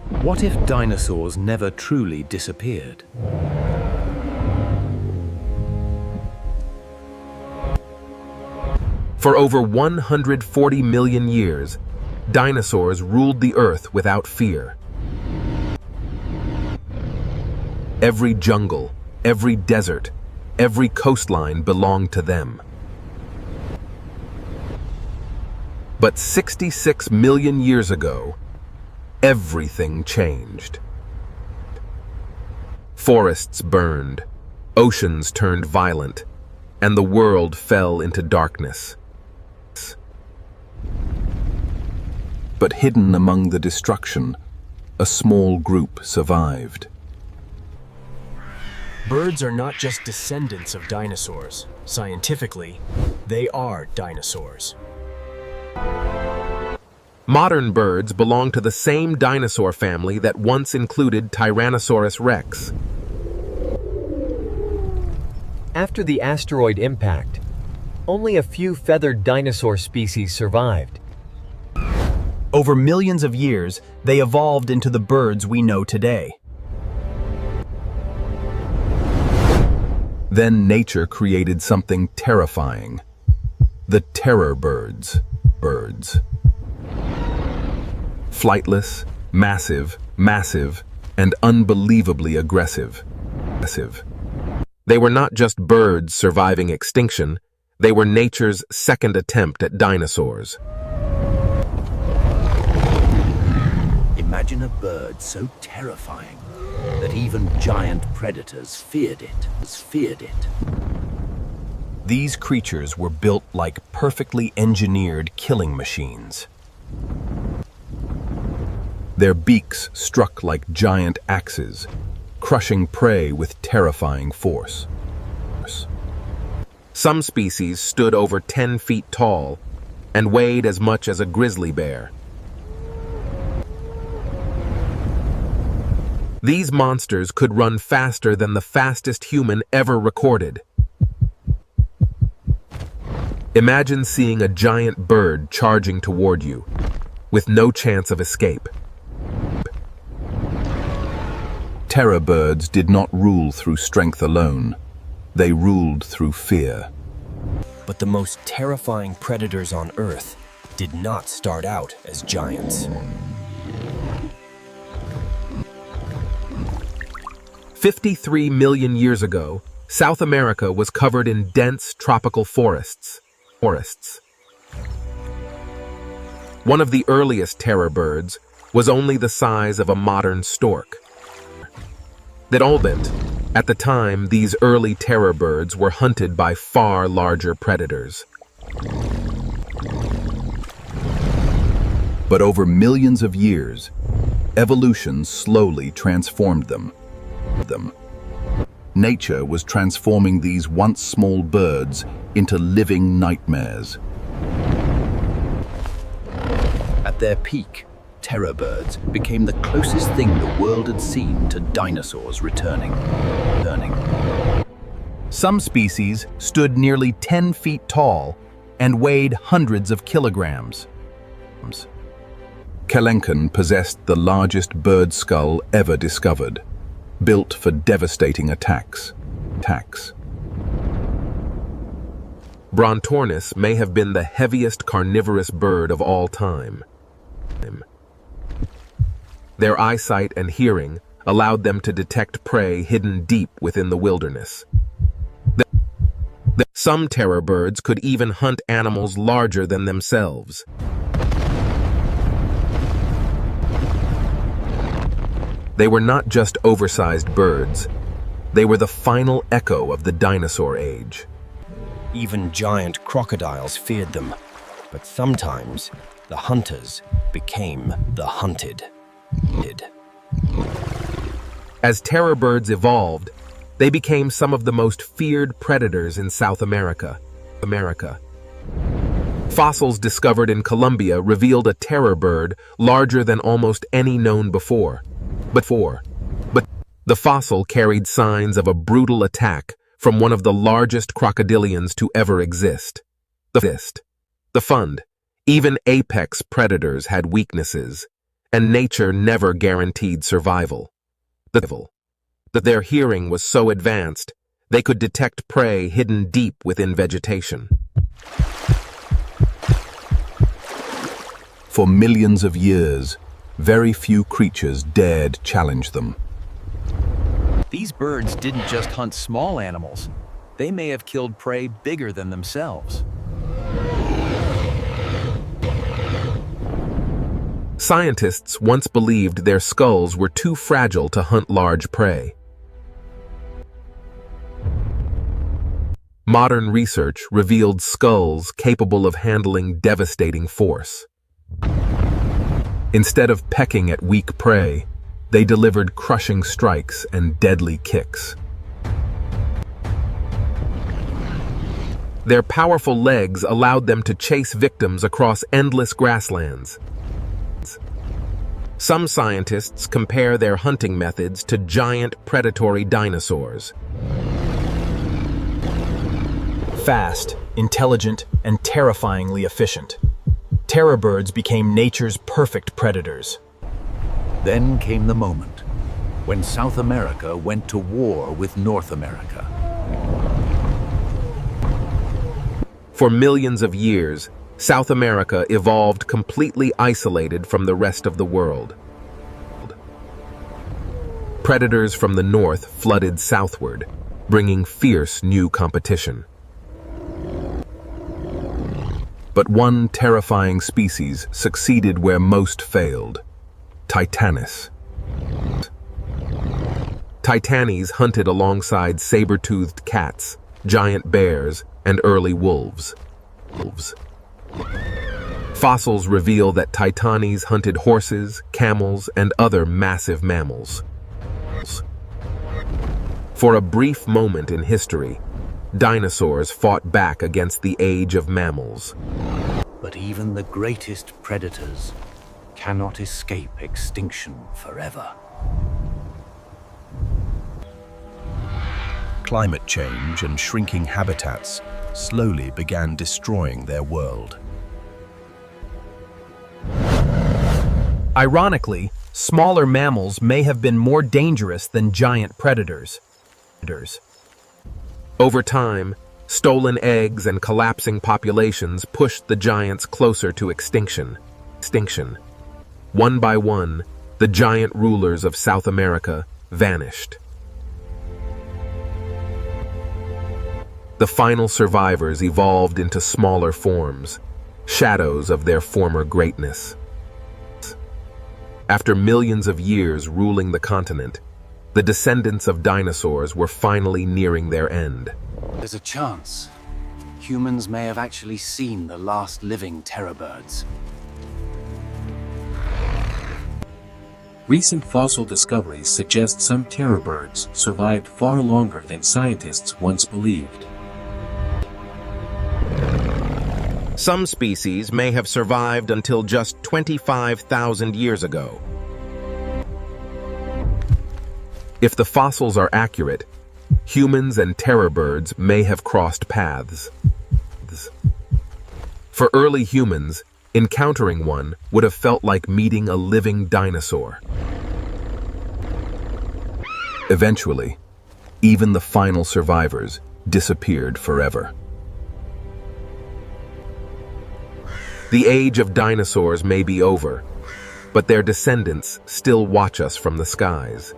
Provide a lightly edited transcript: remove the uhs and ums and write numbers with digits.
What if dinosaurs never truly disappeared? For over 140 million years, dinosaurs ruled the Earth without fear. Every jungle, every desert, every coastline belonged to them. But 66 million years ago, everything changed. Forests burned, oceans turned violent, and the world fell into darkness. But hidden among the destruction, a small group survived. Birds are not just descendants of dinosaurs. Scientifically, they are dinosaurs. Modern birds belong to the same dinosaur family that once included Tyrannosaurus rex. After the asteroid impact, only a few feathered dinosaur species survived. Over millions of years, they evolved into the birds we know today. Then nature created something terrifying. The terror birds. Flightless, massive, and unbelievably aggressive. They were not just birds surviving extinction, they were nature's second attempt at dinosaurs. Imagine a bird so terrifying that even giant predators feared it. These creatures were built like perfectly engineered killing machines. Their beaks struck like giant axes, crushing prey with terrifying force. Some species stood over 10 feet tall and weighed as much as a grizzly bear. These monsters could run faster than the fastest human ever recorded. Imagine seeing a giant bird charging toward you, with no chance of escape. Terror birds did not rule through strength alone. They ruled through fear. But the most terrifying predators on Earth did not start out as giants. 53 million years ago, South America was covered in dense tropical forests. One of the earliest terror birds was only the size of a modern stork. At the time, these early terror birds were hunted by far larger predators. But over millions of years, evolution slowly transformed them. Nature was transforming these once small birds into living nightmares. At their peak, terror birds became the closest thing the world had seen to dinosaurs returning. Some species stood nearly 10 feet tall and weighed hundreds of kilograms. Kelenken possessed the largest bird skull ever discovered, built for devastating attacks. Brontornis may have been the heaviest carnivorous bird of all time. Their eyesight and hearing allowed them to detect prey hidden deep within the wilderness. Some terror birds could even hunt animals larger than themselves. They were not just oversized birds. They were the final echo of the dinosaur age. Even giant crocodiles feared them, but sometimes the hunters became the hunted. As terror birds evolved, they became some of the most feared predators in South America. Fossils discovered in Colombia revealed a terror bird larger than almost any known before. But the fossil carried signs of a brutal attack from one of the largest crocodilians to ever exist. The fund. Even apex predators had weaknesses. and nature never guaranteed survival. That their hearing was so advanced, they could detect prey hidden deep within vegetation. For millions of years, very few creatures dared challenge them. These birds didn't just hunt small animals. They may have killed prey bigger than themselves. Scientists once believed their skulls were too fragile to hunt large prey. Modern research revealed skulls capable of handling devastating force. Instead of pecking at weak prey, they delivered crushing strikes and deadly kicks. Their powerful legs allowed them to chase victims across endless grasslands. Some scientists compare their hunting methods to giant predatory dinosaurs. Fast, intelligent, and terrifyingly efficient, terror birds became nature's perfect predators. Then came the moment when South America went to war with North America. For millions of years, South America evolved completely isolated from the rest of the world. Predators from the north flooded southward, bringing fierce new competition. But one terrifying species succeeded where most failed: Titanis. Titanis hunted alongside saber-toothed cats, giant bears, and early wolves. Fossils reveal that Titanis hunted horses, camels, and other massive mammals. For a brief moment in history, dinosaurs fought back against the age of mammals. But even the greatest predators cannot escape extinction forever. Climate change and shrinking habitats slowly began destroying their world. Ironically, smaller mammals may have been more dangerous than giant predators. Over time, stolen eggs and collapsing populations pushed the giants closer to extinction. One by one, the giant rulers of South America vanished. The final survivors evolved into smaller forms, shadows of their former greatness. After millions of years ruling the continent, the descendants of dinosaurs were finally nearing their end. There's a chance humans may have actually seen the last living terror birds. Recent fossil discoveries suggest some terror birds survived far longer than scientists once believed. Some species may have survived until just 25,000 years ago. If the fossils are accurate, humans and terror birds may have crossed paths. For early humans, encountering one would have felt like meeting a living dinosaur. Eventually, even the final survivors disappeared forever. The age of dinosaurs may be over, but their descendants still watch us from the skies.